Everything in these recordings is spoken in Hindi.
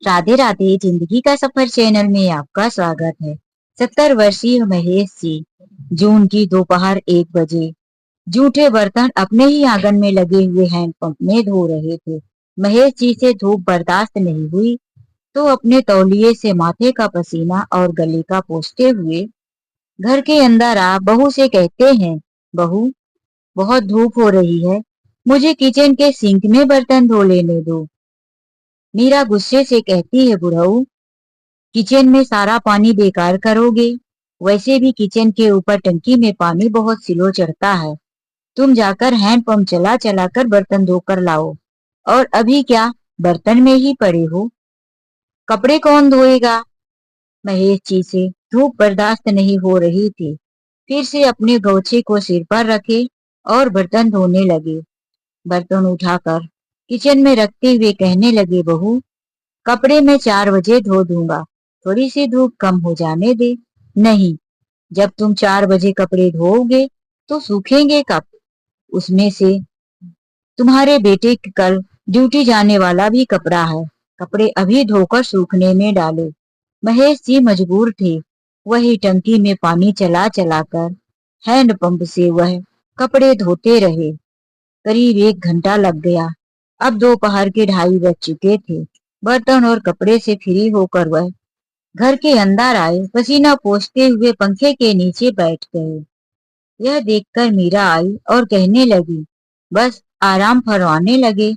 राधे राधे। जिंदगी का सफर चैनल में आपका स्वागत है। 70 वर्षीय महेश जी जून की दोपहर 1 बजे जूठे बर्तन अपने ही आंगन में लगे हुए हैंडपंप में धो रहे थे। महेश जी से धूप बर्दाश्त नहीं हुई तो अपने तौलिए से माथे का पसीना और गले का पोंछते हुए घर के अंदर आ बहू से कहते हैं, बहू बहुत धूप हो रही है, मुझे किचन के सिंक में बर्तन धो लेने दो। मीरा गुस्से से कहती है, बुढ़ऊ किचन में सारा पानी बेकार करोगे। वैसे भी किचन के ऊपर टंकी में पानी बहुत स्लो चढ़ता है। तुम जाकर हैंडपंप चला चला कर बर्तन धोकर लाओ। और अभी क्या बर्तन में ही पड़े हो, कपड़े कौन धोएगा। महेश जी से धूप बर्दाश्त नहीं हो रही थी। फिर से अपने गौछे को सिर पर रखे और बर्तन धोने लगे। बर्तन उठाकर किचन में रखते हुए कहने लगे, बहू कपड़े मैं 4 बजे धो दूंगा, थोड़ी सी धूप कम हो जाने दे। नहीं, जब तुम 4 बजे कपड़े धोओगे तो सूखेंगे कब। उसमें से तुम्हारे बेटे के कल ड्यूटी जाने वाला भी कपड़ा है, कपड़े अभी धोकर सूखने में डालो। महेश जी मजबूर थे। वही टंकी में पानी चला चला कर हैंडपंप से वह कपड़े धोते रहे। करीब 1 घंटा लग गया। अब दोपहर के 2:30 बज चुके थे। बर्तन और कपड़े से फ्री होकर वह घर के अंदर आए, पसीना पोंछते हुए पंखे के नीचे बैठ गए। यह देखकर मीरा आई और कहने लगी, बस आराम फरमाने लगे।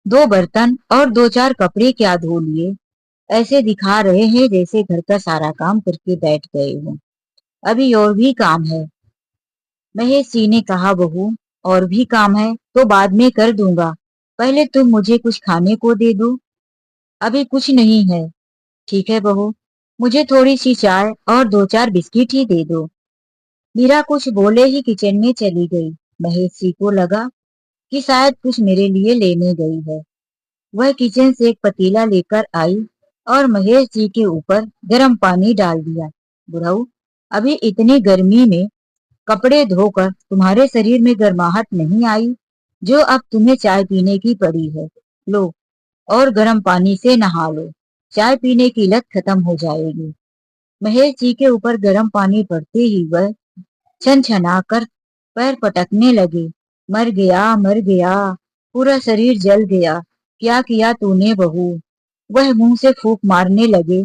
2 बर्तन और 2-4 कपड़े क्या धो लिए, ऐसे दिखा रहे हैं जैसे घर का सारा काम करके बैठ गए हो। अभी और भी काम है। महेश सिंह ने कहा, बहू और भी काम है तो बाद में कर दूंगा, पहले तुम मुझे कुछ खाने को दे दो। अभी कुछ नहीं है। ठीक है बहू, मुझे थोड़ी सी चाय और 2-4 बिस्किट ही दे दो। मीरा कुछ बोले ही किचन में चली गई। महेश सिंह को लगा कि शायद कुछ मेरे लिए लेने गई है। वह किचन से एक पतीला लेकर आई और महेश जी के ऊपर गर्म पानी डाल दिया। बुढ़ऊ अभी इतनी गर्मी में कपड़े धोकर तुम्हारे शरीर में गर्माहट नहीं आई जो अब तुम्हें चाय पीने की पड़ी है। लो और गर्म पानी से नहा लो, चाय पीने की लत खत्म हो जाएगी। महेश जी के ऊपर गर्म पानी पड़ते ही वह छन छना कर पैर पटकने लगे। मर गया, पूरा शरीर जल गया, क्या किया तूने बहू। वह मुंह से फूंक मारने लगे।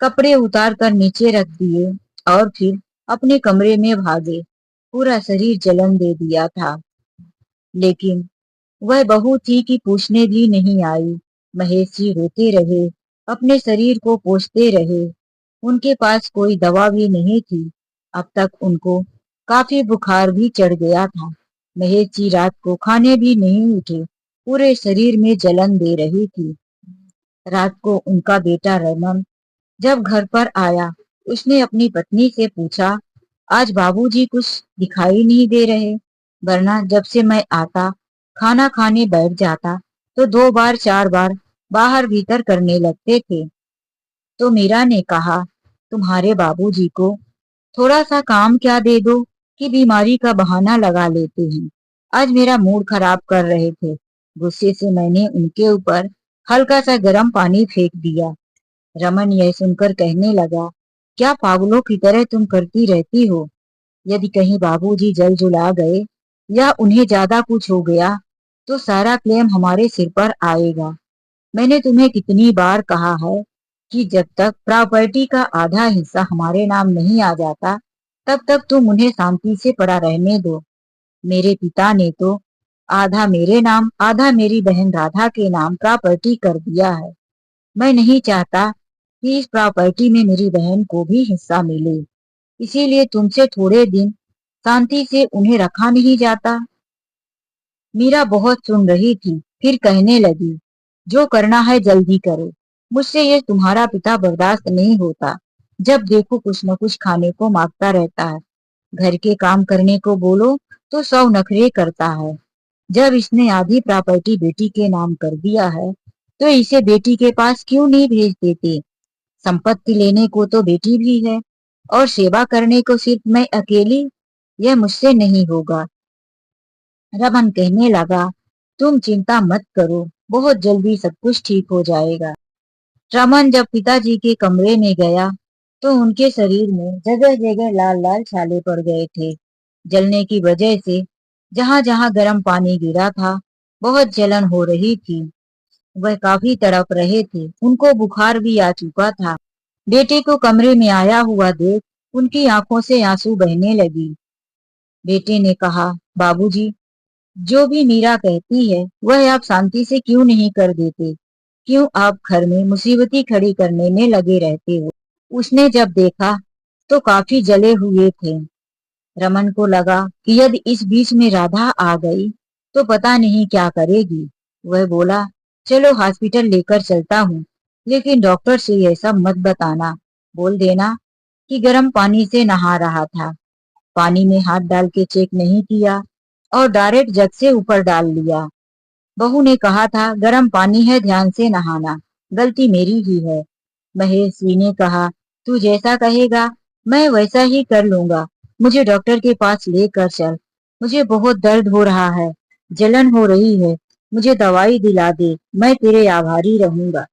कपड़े उतार कर नीचे रख दिए और फिर अपने कमरे में भागे। पूरा शरीर जलन दे दिया था, लेकिन वह बहू थी कि पूछने भी नहीं आई। महेश जी रोते रहे, अपने शरीर को पोंछते रहे। उनके पास कोई दवा भी नहीं थी। अब तक उनको काफी बुखार भी चढ़ गया था। महेश जी रात को खाने भी नहीं उठे, पूरे शरीर में जलन दे रही थी। रात को उनका बेटा रमन जब घर पर आया, उसने अपनी पत्नी से पूछा, आज बाबूजी कुछ दिखाई नहीं दे रहे, वरना जब से मैं आता खाना खाने बैठ जाता तो 2 बार 4 बार बाहर भीतर करने लगते थे। तो मीरा ने कहा, तुम्हारे बाबूजी को थोड़ा सा काम क्या दे दो कि बीमारी का बहाना लगा लेते हैं। आज मेरा मूड खराब कर रहे थे, गुस्से से मैंने उनके ऊपर हल्का सा गर्म पानी फेंक दिया। रमन यह सुनकर कहने लगा, क्या पागलों की तरह तुम करती रहती हो। यदि कहीं बाबूजी जल जुला गए या उन्हें ज्यादा कुछ हो गया तो सारा क्लेम हमारे सिर पर आएगा। मैंने तुम्हें कितनी बार कहा है कि जब तक प्रॉपर्टी का आधा हिस्सा हमारे नाम नहीं आ जाता तब तक तुम उन्हें शांति से पड़ा रहने दो। मेरे पिता ने तो आधा मेरे नाम आधा मेरी बहन राधा के नाम प्रॉपर्टी कर दिया है। मैं नहीं चाहता कि इस प्रॉपर्टी में मेरी बहन को भी हिस्सा मिले, इसीलिए तुमसे थोड़े दिन शांति से उन्हें रखा नहीं जाता। मीरा बहुत सुन रही थी, फिर कहने लगी, जो करना है जल्दी करो, मुझसे ये तुम्हारा पिता बर्दाश्त नहीं होता। जब देखो कुछ न कुछ खाने को मांगता रहता है, घर के काम करने को बोलो तो 100 नखरे करता है। जब इसने आधी प्रॉपर्टी बेटी के नाम कर दिया है तो इसे बेटी के पास क्यों नहीं भेज देते। संपत्ति लेने को तो बेटी भी है और सेवा करने को सिर्फ मैं अकेली, यह मुझसे नहीं होगा। रमन कहने लगा, तुम चिंता मत करो, बहुत जल्दी सब कुछ ठीक हो जाएगा। रमन जब पिताजी के कमरे में गया तो उनके शरीर में जगह जगह लाल लाल छाले पड़ गए थे। जलने की वजह से जहां जहां गर्म पानी गिरा था बहुत जलन हो रही थी। वह काफी तड़प रहे थे, उनको बुखार भी आ चुका था। बेटे को कमरे में आया हुआ देख उनकी आंखों से आंसू बहने लगी। बेटे ने कहा, बाबूजी, जो भी मीरा कहती है वह आप शांति से क्यों नहीं कर देते? क्यों आप घर में मुसीबती खड़ी करने में लगे रहते हो? उसने जब देखा तो काफी जले हुए थे। रमन को लगा कि यदि इस बीच में राधा आ गई तो पता नहीं क्या करेगी। वह बोला, चलो हॉस्पिटल लेकर चलता हूँ, लेकिन डॉक्टर से यह सब मत बताना। बोल देना कि गर्म पानी से नहा रहा था, पानी में हाथ डाल के चेक नहीं किया और डायरेक्ट जग से ऊपर डाल लिया। बहू ने कहा था गर्म पानी है, ध्यान से नहाना, गलती मेरी ही है। महेश जी ने कहा, तू जैसा कहेगा मैं वैसा ही कर लूंगा, मुझे डॉक्टर के पास लेकर चल, मुझे बहुत दर्द हो रहा है, जलन हो रही है, मुझे दवाई दिला दे, मैं तेरे आभारी रहूंगा।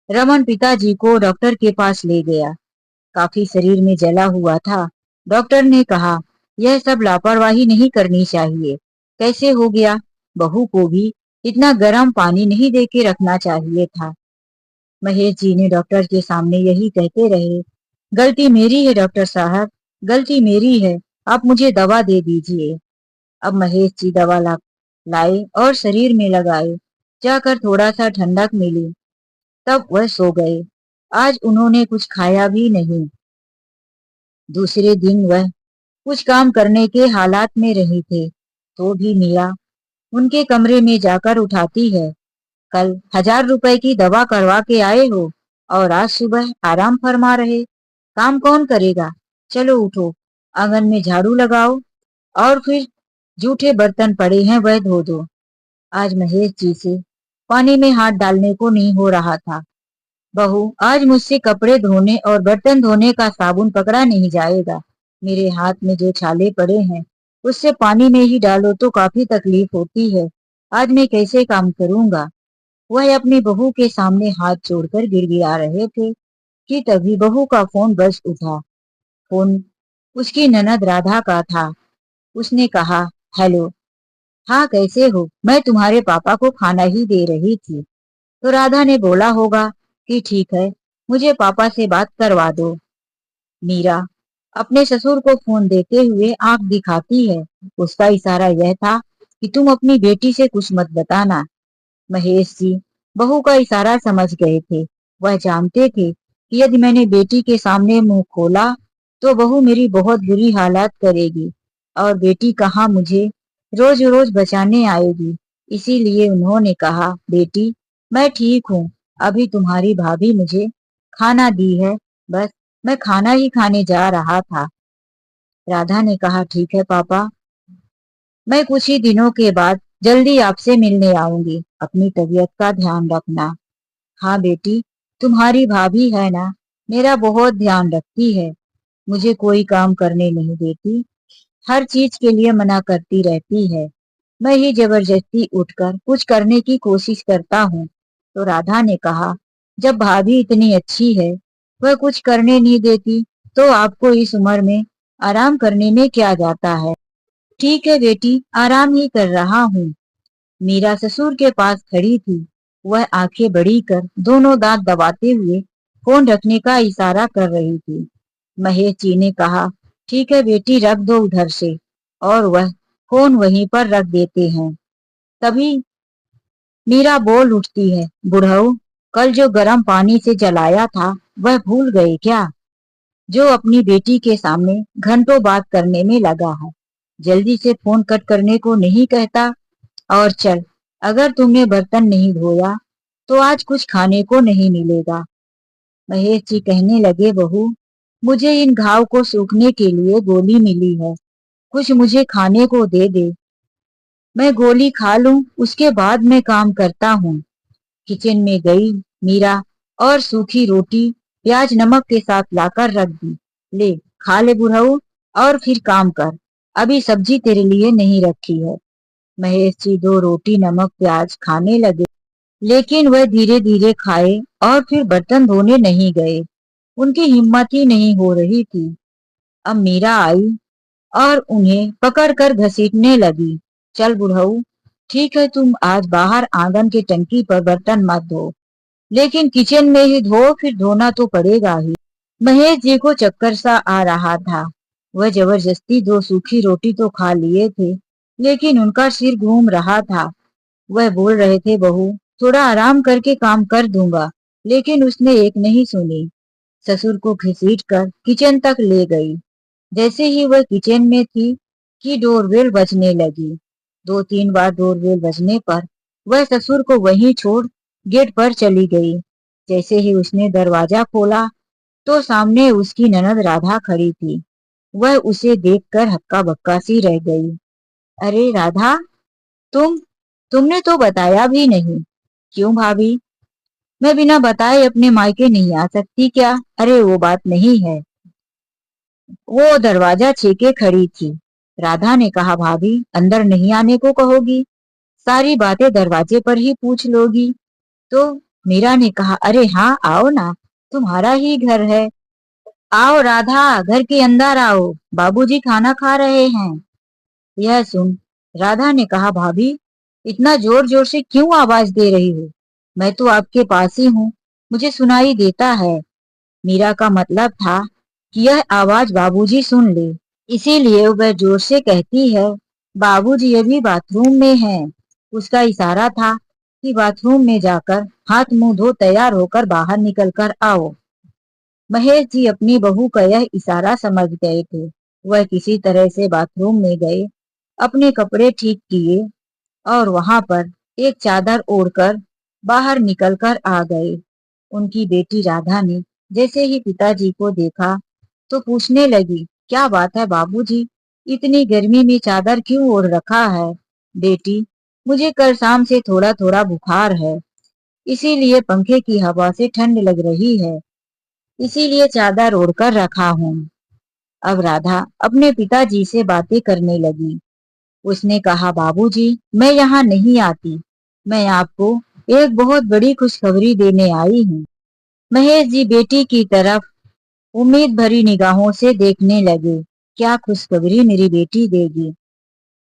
रमन पिताजी को डॉक्टर के पास ले गया। काफी शरीर में जला हुआ था। डॉक्टर ने कहा, यह सब लापरवाही नहीं करनी चाहिए। कैसे हो गया? बहू को भी इतना गर्म पानी नहीं दे के रखना चाहिए था। महेश जी ने डॉक्टर के सामने यही कहते रहे, गलती मेरी है डॉक्टर साहब, गलती मेरी है, आप मुझे दवा दे दीजिए। अब महेश जी दवा लाए और शरीर में लगाए। जाकर थोड़ा सा ठंडक मिली, तब वह सो गए। आज उन्होंने कुछ खाया भी नहीं। दूसरे दिन वह कुछ काम करने के हालात में रहे थे, तो भी मीरा उनके कमरे में जाकर उठाती है, कल 1000 रुपए की दवा करवा के आए हो और आज सुबह आराम फरमा रहे, काम कौन करेगा? चलो उठो, आंगन में झाड़ू लगाओ और फिर जूठे बर्तन पड़े हैं वह धो दो। आज महेश जी से पानी में हाथ डालने को नहीं हो रहा था। बहू, आज मुझसे कपड़े धोने और बर्तन धोने का साबुन पकड़ा नहीं जाएगा। मेरे हाथ में जो छाले पड़े हैं उससे पानी में ही डालो तो काफी तकलीफ होती है। आज मैं कैसे काम करूंगा? वह अपनी बहू के सामने हाथ जोड़कर गिड़गिड़ा रहे थे कि तभी बहू का फोन बज उठा। फोन उसकी ननद राधा का था। उसने कहा, हेलो, हाँ कैसे हो? मैं तुम्हारे पापा को खाना ही दे रही थी। तो राधा ने बोला होगा कि ठीक है, मुझे पापा से बात करवा दो। मीरा अपने ससुर को फोन देते हुए आंख दिखाती है। उसका इशारा यह था कि तुम अपनी बेटी से कुछ मत बताना। महेश जी बहू का इशारा समझ गए थे। वह जानते थे कि यदि मैंने बेटी के सामने मुंह खोला तो बहू मेरी बहुत बुरी हालत करेगी और बेटी कहाँ मुझे रोज रोज बचाने आएगी। इसीलिए उन्होंने कहा, बेटी मैं ठीक हूँ, अभी तुम्हारी भाभी मुझे खाना दी है, बस मैं खाना ही खाने जा रहा था। राधा ने कहा, ठीक है पापा, मैं कुछ ही दिनों के बाद जल्दी आपसे मिलने आऊंगी, अपनी तबीयत का ध्यान रखना। हाँ बेटी, तुम्हारी भाभी है ना, मेरा बहुत ध्यान रखती है, मुझे कोई काम करने नहीं देती, हर चीज के लिए मना करती रहती है, मैं ही जबरदस्ती उठकर कुछ करने की कोशिश करता हूँ। तो राधा ने कहा, जब भाभी इतनी अच्छी है, वह कुछ करने नहीं देती, तो आपको इस उम्र में आराम करने में क्या जाता है? ठीक है बेटी, आराम ही कर रहा हूँ। मीरा ससुर के पास खड़ी थी। वह आंखें बड़ी कर दोनों दांत दबाते हुए फोन रखने का इशारा कर रही थी। महेश जी ने कहा, ठीक है बेटी, रख दो उधर से, और वह फोन वहीं पर रख देते हैं। तभी मीरा बोल उठती है, बुढ़ऊ, कल जो गर्म पानी से जलाया था वह भूल गए क्या? जो अपनी बेटी के सामने घंटों बात करने में लगा है, जल्दी से फोन कट करने को नहीं कहता। और चल, अगर तुमने बर्तन नहीं धोया तो आज कुछ खाने को नहीं मिलेगा। महेश जी कहने लगे, बहू, मुझे इन घाव को सूखने के लिए गोली मिली है, कुछ मुझे खाने को दे दे, मैं गोली खा लूं, उसके बाद मैं काम करता हूँ। किचन में गई मीरा और सूखी रोटी प्याज नमक के साथ लाकर रख दी। ले, खा ले बुढ़ऊ और फिर काम कर, अभी सब्जी तेरे लिए नहीं रखी है। महेश जी 2 रोटी नमक प्याज खाने लगे। लेकिन वह धीरे धीरे खाए और फिर बर्तन धोने नहीं गए। उनकी हिम्मत ही नहीं हो रही थी। अब मीरा आई और उन्हें पकड़कर घसीटने लगी। चल बुढ़ऊ, ठीक है, तुम आज बाहर आंगन के टंकी पर बर्तन मत धो, लेकिन किचन में ही धो, फिर धोना तो पड़ेगा ही। महेश जी को चक्कर सा आ रहा था। वह जबरदस्ती दो सूखी रोटी तो खा लिए थे, लेकिन उनका सिर घूम रहा था। वह बोल रहे थे, बहू थोड़ा आराम करके काम कर दूंगा, लेकिन उसने एक नहीं सुनी। ससुर को घसीट कर किचन तक ले गई। जैसे ही वह किचन में थी कि डोरबेल बजने लगी। 2-3 बार डोरबेल बजने पर वह ससुर को वहीं छोड़ गेट पर चली गई। जैसे ही उसने दरवाजा खोला तो सामने उसकी ननद राधा खड़ी थी। वह उसे देखकर हक्का बक्का सी रह गई। अरे राधा, तुम तुमने तो बताया भी नहीं। क्यों भाभी, मैं बिना बताए अपने मायके नहीं आ सकती क्या? अरे वो बात नहीं है। वो दरवाजा छेके खड़ी थी। राधा ने कहा, भाभी अंदर नहीं आने को कहोगी? सारी बातें दरवाजे पर ही पूछ लोगी? तो मीरा ने कहा, अरे हाँ आओ ना, तुम्हारा ही घर है। आओ राधा, घर के अंदर आओ, बाबूजी खाना खा रहे हैं। यह सुन राधा ने कहा, भाभी इतना जोर जोर से क्यों आवाज दे रही हो? मैं तो आपके पास ही हूँ, मुझे सुनाई देता है। मीरा का मतलब था कि यह आवाज बाबूजी सुन ले, इसीलिए वह जोर से कहती है, बाबूजी अभी बाथरूम में हैं। उसका इशारा था कि बाथरूम में जाकर हाथ मुंह धो तैयार होकर बाहर निकल कर आओ। महेश जी अपनी बहू का यह इशारा समझ गए थे। वह किसी तरह से बाथरूम में गए, अपने कपड़े ठीक किए और वहां पर एक चादर ओढ़कर बाहर निकलकर आ गए। उनकी बेटी राधा ने जैसे ही पिताजी को देखा तो पूछने लगी, क्या बात है बाबूजी, इतनी गर्मी में चादर क्यों ओढ़ रखा है? बेटी, मुझे कल शाम से थोड़ा थोड़ा बुखार है, इसीलिए पंखे की हवा से ठंड लग रही है, इसीलिए चादर ओढ़कर रखा हूँ। अब राधा अपने पिताजी से बातें करने लगी। उसने कहा, बाबूजी मैं यहाँ नहीं आती, मैं आपको एक बहुत बड़ी खुशखबरी देने आई हूँ। महेश जी बेटी की तरफ उम्मीद भरी निगाहों से देखने लगे। क्या खुशखबरी मेरी बेटी देगी?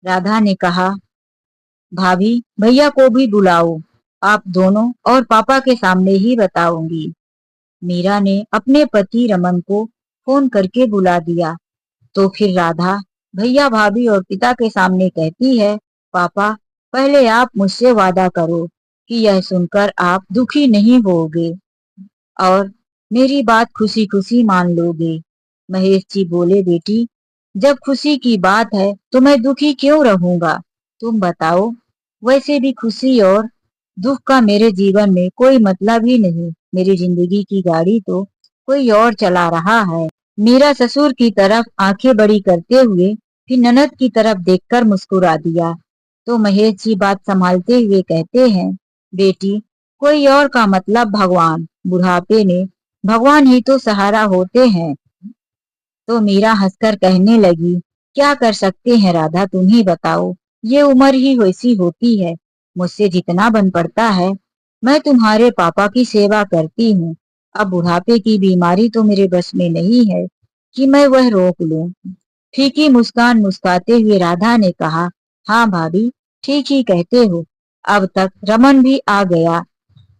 राधा ने कहा, भाभी भैया को भी बुलाओ, आप दोनों और पापा के सामने ही बताऊंगी। मीरा ने अपने पति रमन को फोन करके बुला दिया। तो फिर राधा भैया भाभी और पिता के सामने कहती है, पापा पहले आप मुझसे वादा करो कि यह सुनकर आप दुखी नहीं होगे और मेरी बात खुशी खुशी मान लोगे। महेश जी बोले, बेटी जब खुशी की बात है तो मैं दुखी क्यों रहूंगा? तुम बताओ, वैसे भी खुशी और दुख का मेरे जीवन में कोई मतलब ही नहीं। मेरी जिंदगी की गाड़ी तो कोई और चला रहा है। मीरा ससुर की तरफ आंखें बड़ी करते हुए फिर ननद की तरफ देखकर मुस्कुरा दिया। तो महेश जी बात संभालते हुए कहते हैं, बेटी कोई और का मतलब भगवान, बुढ़ापे में भगवान ही तो सहारा होते हैं। तो मीरा हंसकर कहने लगी, क्या कर सकते हैं राधा, तुम ही बताओ, ये उम्र ही वैसी होती है। मुझसे जितना बन पड़ता है मैं तुम्हारे पापा की सेवा करती हूँ। अब बुढ़ापे की बीमारी तो मेरे बस में नहीं है कि मैं वह रोक लूं। फीकी मुस्कान मुस्काते हुए राधा ने कहा, हाँ भाभी ठीक ही कहते हो। अब तक रमन भी आ गया।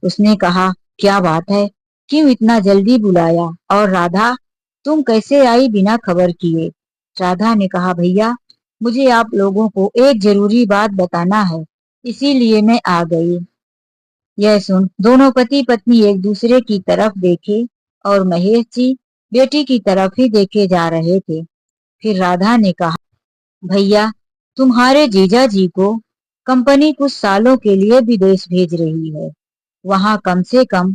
उसने कहा, क्या बात है, क्यों इतना जल्दी बुलाया? और राधा तुम कैसे आई बिना खबर किए? राधा ने कहा, भैया मुझे आप लोगों को एक जरूरी बात बताना है, इसीलिए मैं आ गई। यह सुन दोनों पति पत्नी एक दूसरे की तरफ देखे और महेश जी बेटी की तरफ ही देखे जा रहे थे। फिर राधा ने कहा, भैया तुम्हारे जीजा जी को कंपनी कुछ सालों के लिए विदेश भेज रही है, वहां कम से कम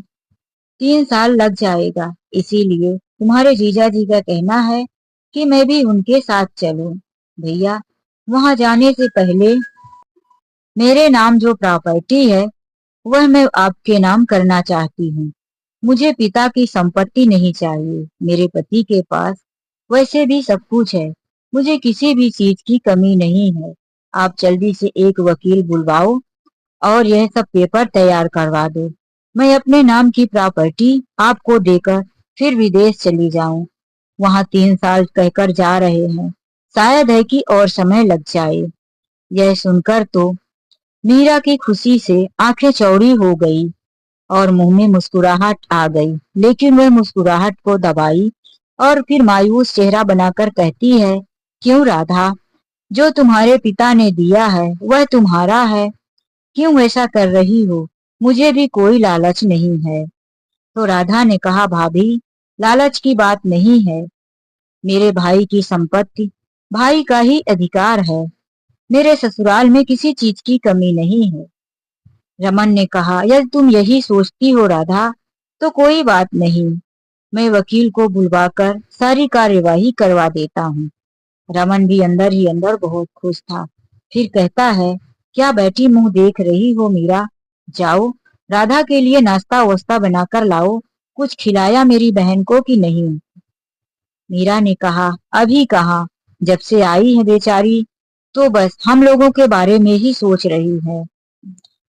3 साल लग जाएगा, इसीलिए तुम्हारे जीजा जी का कहना है कि मैं भी उनके साथ चलूं। भैया वहां जाने से पहले मेरे नाम जो प्रॉपर्टी है वह मैं आपके नाम करना चाहती हूँ। मुझे पिता की संपत्ति नहीं चाहिए। मेरे पति के पास वैसे भी सब कुछ है, मुझे किसी भी चीज की कमी नहीं है। आप जल्दी से एक वकील बुलवाओ और यह सब पेपर तैयार करवा दो। मैं अपने नाम की प्रॉपर्टी आपको देकर फिर विदेश चली जाऊं। वहां 3 साल कहकर जा रहे हैं, शायद है कि और समय लग जाए। यह सुनकर तो मीरा की खुशी से आंखें चौड़ी हो गई और मुंह में मुस्कुराहट आ गई, लेकिन वह मुस्कुराहट को दबाई और फिर मायूस चेहरा बनाकर कहती है, क्यों राधा, जो तुम्हारे पिता ने दिया है वह तुम्हारा है, क्यों ऐसा कर रही हो? मुझे भी कोई लालच नहीं है। तो राधा ने कहा, भाभी, लालच की बात नहीं है। मेरे भाई की संपत्ति भाई का ही अधिकार है। मेरे ससुराल में किसी चीज की कमी नहीं है। रमन ने कहा, यदि तुम यही सोचती हो राधा, तो कोई बात नहीं, मैं वकील को बुलवाकर सारी कार्यवाही करवा देता हूँ। रमन भी अंदर ही अंदर बहुत खुश था। फिर कहता है, क्या बैठी मुंह देख रही हो मीरा, जाओ राधा के लिए नाश्ता वास्ता बनाकर लाओ। कुछ खिलाया मेरी बहन को कि नहीं? मीरा ने कहा, अभी कहाँ, जब से आई है बेचारी तो बस हम लोगों के बारे में ही सोच रही है।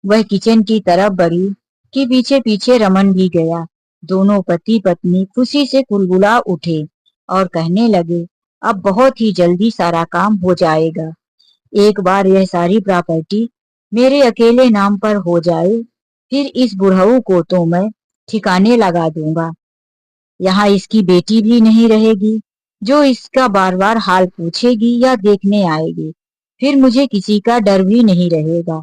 वह किचन की तरफ बढ़ी कि पीछे पीछे रमन भी गया। दोनों पति पत्नी खुशी से कुलबुला उठे और कहने लगे, अब बहुत ही जल्दी सारा काम हो जाएगा। एक बार यह सारी प्रॉपर्टी मेरे अकेले नाम पर हो जाए, फिर इस बुढ़ऊ को तो मैं ठिकाने लगा दूंगा। यहाँ इसकी बेटी भी नहीं रहेगी जो इसका बार बार हाल पूछेगी या देखने आएगी। फिर मुझे किसी का डर भी नहीं रहेगा।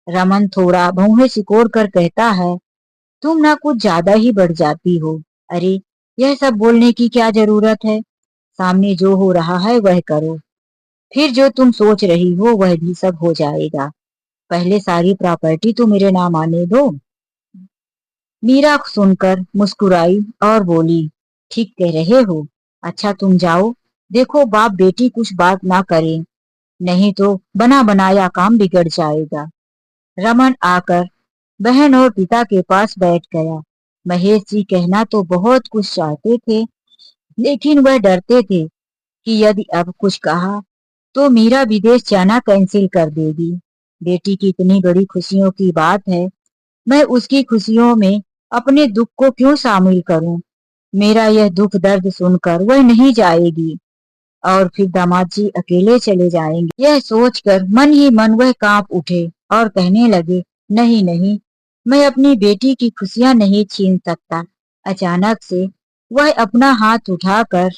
रमन थोड़ा भौहें सिकोड़ कर कहता है, तुम ना कुछ ज्यादा ही बढ़ जाती हो। अरे, यह सब बोलने की क्या जरूरत है? सामने जो हो रहा है वह करो, फिर जो तुम सोच रही हो वह भी सब हो जाएगा। पहले सारी प्रॉपर्टी तो मेरे नाम आने दो। मीरा सुनकर मुस्कुराई और बोली, ठीक कह रहे हो। अच्छा तुम जाओ, देखो बाप बेटी कुछ बात ना करे, नहीं तो बना बनाया काम बिगड़ जाएगा। रमन आकर बहन और पिता के पास बैठ गया। महेश जी कहना तो बहुत कुछ चाहते थे, लेकिन वह डरते थे कि यदि अब कुछ कहा तो मीरा विदेश जाना कैंसिल कर देगी। बेटी की इतनी बड़ी खुशियों की बात है, मैं उसकी खुशियों में अपने दुख को क्यों शामिल करूं? मेरा यह दुख दर्द सुनकर वह नहीं जाएगी और फिर दामाद जी अकेले चले जाएंगे। यह सोचकर मन ही मन वह कांप उठे और कहने लगे, नहीं नहीं, मैं अपनी बेटी की खुशियां नहीं छीन सकता। अचानक से वह अपना हाथ उठाकर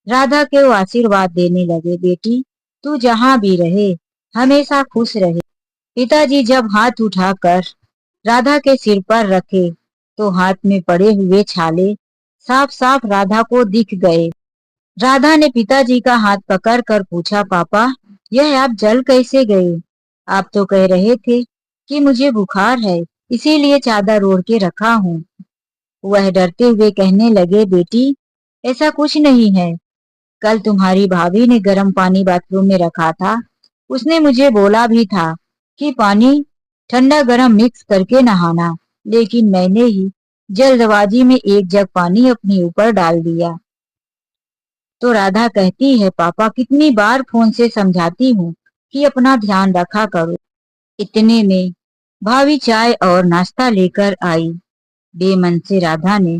राधा को आशीर्वाद देने लगे, बेटी तू जहां भी रहे हमेशा खुश रहे। पिताजी जब हाथ उठाकर राधा के सिर पर रखे तो हाथ में पड़े हुए छाले साफ साफ राधा को दिख गए। राधा ने पिताजी का हाथ पकड़कर पूछा, पापा, यह आप जल कैसे गए? आप तो कह रहे थे कि मुझे बुखार है, इसीलिए चादर ओढ़ के रखा हूँ। वह डरते हुए कहने लगे, बेटी ऐसा कुछ नहीं है। कल तुम्हारी भाभी ने गर्म पानी बाथरूम में रखा था। उसने मुझे बोला भी था कि पानी ठंडा गर्म मिक्स करके नहाना, लेकिन मैंने ही जल्दबाजी में एक जग पानी अपने ऊपर डाल दिया। तो राधा कहती है, पापा कितनी बार फोन से समझाती हूँ कि अपना ध्यान रखा करो। इतने में भाभी चाय और नाश्ता लेकर आई। बेमन से राधा ने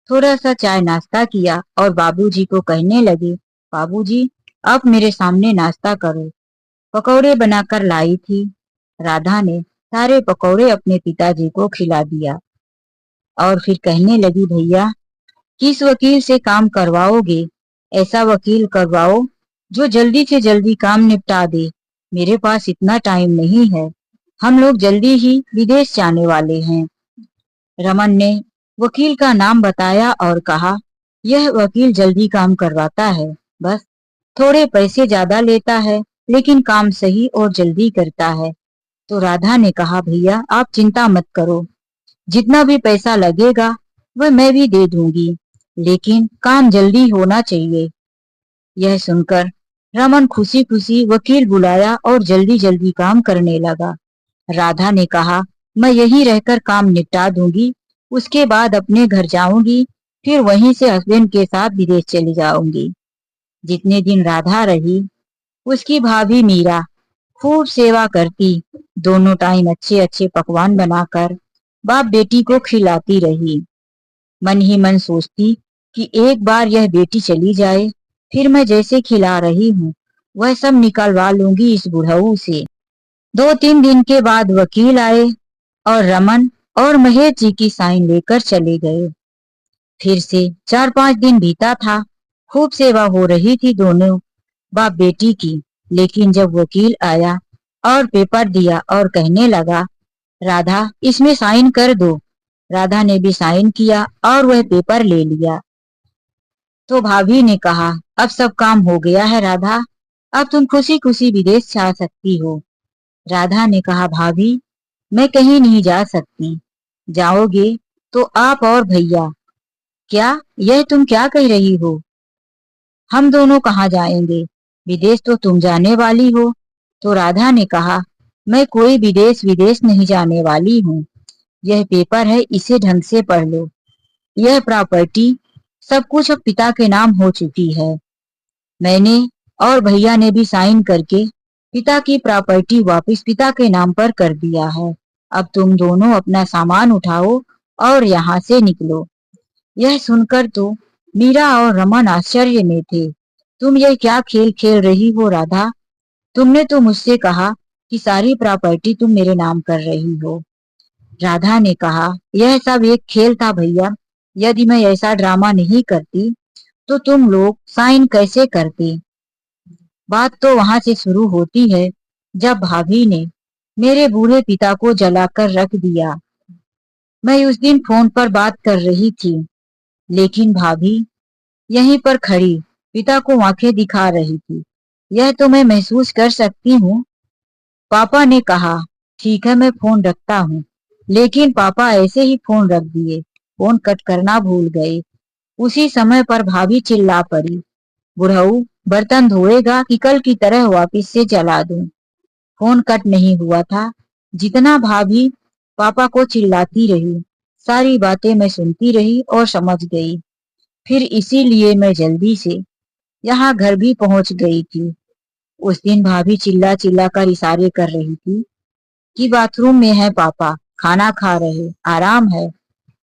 थोड़ा सा चाय नाश्ता किया और बाबूजी को कहने लगे, बाबूजी आप मेरे सामने नाश्ता करो। पकौड़े बनाकर लाई थी। राधा ने सारे पकौड़े अपने पिताजी को खिला दिया और फिर कहने लगी, भैया किस वकील से काम करवाओगे? ऐसा वकील करवाओ जो जल्दी से जल्दी काम निपटा दे। मेरे पास इतना टाइम नहीं है, हम लोग जल्दी ही विदेश जाने वाले हैं। रमन ने वकील का नाम बताया और कहा, यह वकील जल्दी काम करवाता है, बस थोड़े पैसे ज्यादा लेता है, लेकिन काम सही और जल्दी करता है। तो राधा ने कहा, भैया आप चिंता मत करो, जितना भी पैसा लगेगा वह मैं भी दे दूंगी, लेकिन काम जल्दी होना चाहिए। यह सुनकर रमन खुशी खुशी वकील बुलाया और जल्दी जल्दी काम करने लगा। राधा ने कहा, मैं यहीं रहकर काम निपटा दूंगी, उसके बाद अपने घर जाऊंगी, फिर वहीं से हस्बैंड के साथ विदेश चली जाऊंगी। जितने दिन राधा रही, उसकी भाभी मीरा खूब सेवा करती। दोनों टाइम अच्छे अच्छे पकवान बनाकर बाप बेटी को खिलाती रही। मन ही मन सोचती कि एक बार यह बेटी चली जाए, फिर मैं जैसे खिला रही हूँ वह सब निकलवा लूंगी इस बुढ़ऊ से। 2-3 दिन के बाद वकील आए और रमन और महेश जी की साइन लेकर चले गए। फिर से 4-5 दिन बीता था। खूब सेवा हो रही थी दोनों बाप बेटी की। लेकिन जब वकील आया और पेपर दिया और कहने लगा, राधा इसमें साइन कर दो। राधा ने भी साइन किया और वह पेपर ले लिया। तो भाभी ने कहा, अब सब काम हो गया है राधा, अब तुम खुशी खुशी विदेश जा सकती हो। राधा ने कहा, भाभी मैं कहीं नहीं जा सकती। जाओगे तो आप और भैया। क्या, यह तुम क्या कह रही हो? हम दोनों कहाँ जाएंगे? विदेश तो तुम जाने वाली हो। तो राधा ने कहा, मैं कोई विदेश विदेश नहीं जाने वाली हूँ। यह पेपर है, इसे ढंग से पढ़ लो। यह प्रॉपर्टी सब कुछ अब पिता के नाम हो चुकी है। मैंने और भैया ने भी साइन करके पिता की प्रॉपर्टी वापस पिता के नाम पर कर दिया है। अब तुम दोनों अपना सामान उठाओ और यहाँ से निकलो। यह सुनकर तो मीरा और रमन आश्चर्य में थे। तुम यह क्या खेल खेल रही हो राधा? तुमने तो मुझसे कहा कि सारी प्रॉपर्टी तुम मेरे नाम कर रही हो। राधा ने कहा, यह सब एक खेल था भैया। यदि मैं ऐसा ड्रामा नहीं करती तो तुम लोग साइन कैसे करते? बात तो वहां से शुरू होती है जब भाभी ने मेरे बूढ़े पिता को जलाकर रख दिया। मैं उस दिन फोन पर बात कर रही थी, लेकिन भाभी यहीं पर खड़ी पिता को आंखें दिखा रही थी। यह तो मैं महसूस कर सकती हूँ। पापा ने कहा, ठीक है मैं फोन रखता हूँ। लेकिन पापा ऐसे ही फोन रख दिए, फोन कट करना भूल गए। उसी समय पर भाभी चिल्ला पड़ी, बुढ़ऊ बर्तन धोएगा कि कल की तरह वापिस से जला दूं? फोन कट नहीं हुआ था। जितना भाभी पापा को चिल्लाती रही, सारी बातें मैं सुनती रही और समझ गई। फिर इसीलिए मैं जल्दी से यहाँ घर भी पहुंच गई थी। उस दिन भाभी चिल्ला चिल्ला कर इशारे कर रही थी कि बाथरूम में है पापा, खाना खा रहे, आराम है।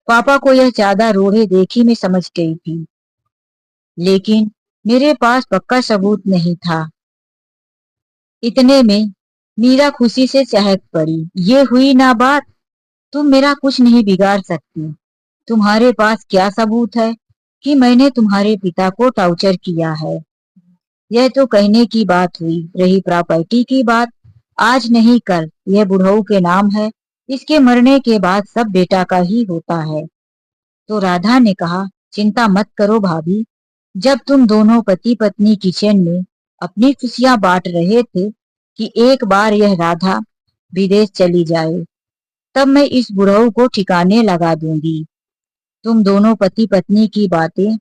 पापा को यह चादर ओढ़े देखी मैं समझ गई थी, लेकिन मेरे पास पक्का सबूत नहीं था। इतने में मीरा खुशी से चहक पड़ी, ये हुई ना बात। तुम मेरा कुछ नहीं बिगाड़ सकती। तुम्हारे पास क्या सबूत है कि मैंने तुम्हारे पिता को टॉर्चर किया है? यह तो कहने की बात हुई। रही प्रॉपर्टी की बात, आज नहीं कल यह बुढ़ऊ के नाम है। इसके मरने के बाद सब बेटा का ही होता है। तो राधा ने कहा, चिंता मत करो भाभी। जब तुम दोनों पति पत्नी किचन में अपनी खुशियां बांट रहे थे कि एक बार यह राधा विदेश चली जाए, तब मैं इस बुढ़ऊ को ठिकाने लगा दूंगी। तुम दोनों पति पत्नी की बातें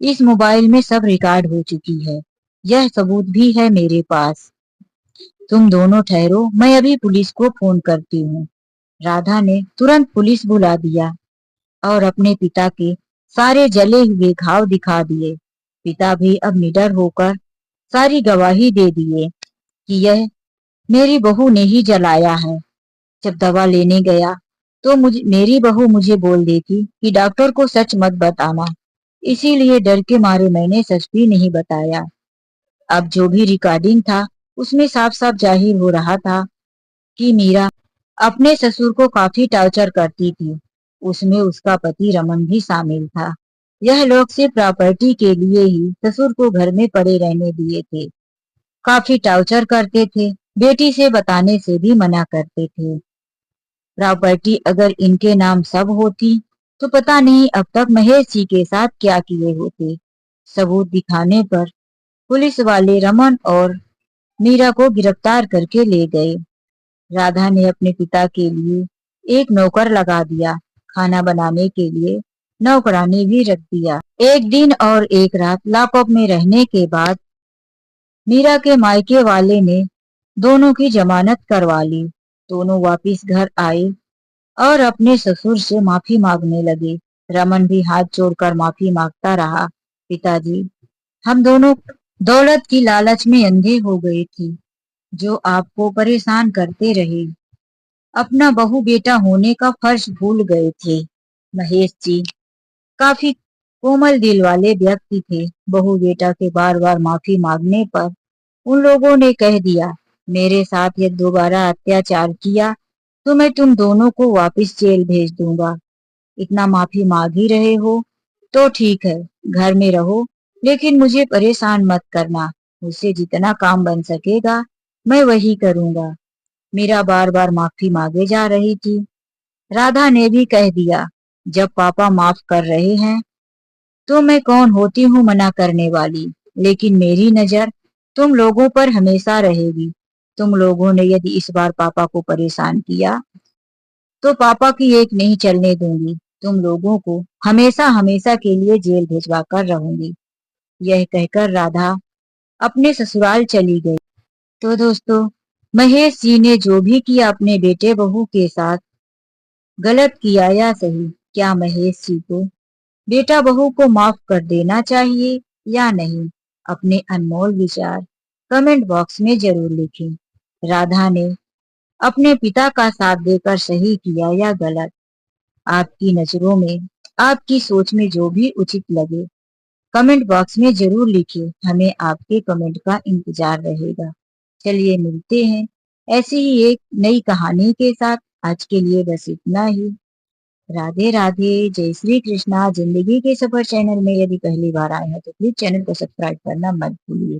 इस मोबाइल में सब रिकॉर्ड हो चुकी है। यह सबूत भी है मेरे पास। तुम दोनों ठहरो, मैं अभी पुलिस को फोन करती हूँ। राधा ने तुरंत पुलिस बुला दिया और अपने पिता के सारे जले हुए घाव दिखा दिए। पिता भी अब निडर होकर सारी गवाही दे दिए कि यह मेरी बहू ने ही जलाया है। जब दवा लेने गया तो मेरी बहू मुझे बोल देती कि डॉक्टर को सच मत बताना, इसीलिए डर के मारे मैंने सच भी नहीं बताया। अब जो भी रिकॉर्डिंग था उसमें साफ साफ जाहिर हो रहा था कि मीरा अपने ससुर को काफी टॉर्चर करती थी। उसमें उसका पति रमन भी शामिल था। यह लोग सिर्फ प्रॉपर्टी के लिए ही ससुर को घर में पड़े रहने दिए थे। काफी टॉर्चर करते थे, बेटी से बताने से भी मना करते थे। प्रॉपर्टी अगर इनके नाम सब होती तो पता नहीं अब तक महेश जी के साथ क्या किए होते। सबूत दिखाने पर पुलिस वाले रमन और मीरा को गिरफ्तार करके ले गए। राधा ने अपने पिता के लिए एक नौकर लगा दिया। खाना बनाने के लिए नौकरानी भी रख दिया। एक दिन और एक रात लॉकअप में रहने के बाद मीरा के मायके वाले ने दोनों की जमानत करवा ली। दोनों वापिस घर आए और अपने ससुर से माफी मांगने लगे। रमन भी हाथ जोड़कर माफी मांगता रहा, पिताजी हम दोनों दौलत की लालच में अंधे हो गए थे। जो आपको परेशान करते रहे। अपना बहू बेटा होने का फर्ज भूल गए थे। महेश जी काफी कोमल दिल वाले व्यक्ति थे। बहू बेटा के बार बार माफी मांगने पर उन लोगों ने कह दिया, मेरे साथ ये दोबारा अत्याचार किया तो मैं तुम दोनों को वापस जेल भेज दूंगा। इतना माफी मांग ही रहे हो तो ठीक है, घर में रहो, लेकिन मुझे परेशान मत करना। मुझसे जितना काम बन सकेगा मैं वही करूंगा। मीरा बार बार माफी मांगे जा रही थी। राधा ने भी कह दिया, जब पापा माफ कर रहे हैं तो मैं कौन होती हूँ मना करने वाली। लेकिन मेरी नजर तुम लोगों पर हमेशा रहेगी। तुम लोगों ने यदि इस बार पापा को परेशान किया तो पापा की एक नहीं चलने दूंगी। तुम लोगों को हमेशा हमेशा के लिए जेल भिजवा कर रहूंगी। यह कहकर राधा अपने ससुराल चली गई। तो दोस्तों, महेश जी ने जो भी किया अपने बेटे बहू के साथ, गलत किया या सही, क्या महेश जी को बेटा बहू को माफ कर देना चाहिए या नहीं? अपने अनमोल विचार कमेंट बॉक्स में जरूर लिखें। राधा ने अपने पिता का साथ देकर सही किया या गलत? आपकी नजरों में, आपकी सोच में जो भी उचित लगे कमेंट बॉक्स में जरूर लिखिए। हमें आपके कमेंट का इंतजार रहेगा। चलिए मिलते हैं ऐसी ही एक नई कहानी के साथ। आज के लिए बस इतना ही। राधे राधे, जय श्री कृष्णा। जिंदगी के सफर चैनल में यदि पहली बार आए हैं तो प्लीज चैनल को सब्सक्राइब करना मत भूलिए।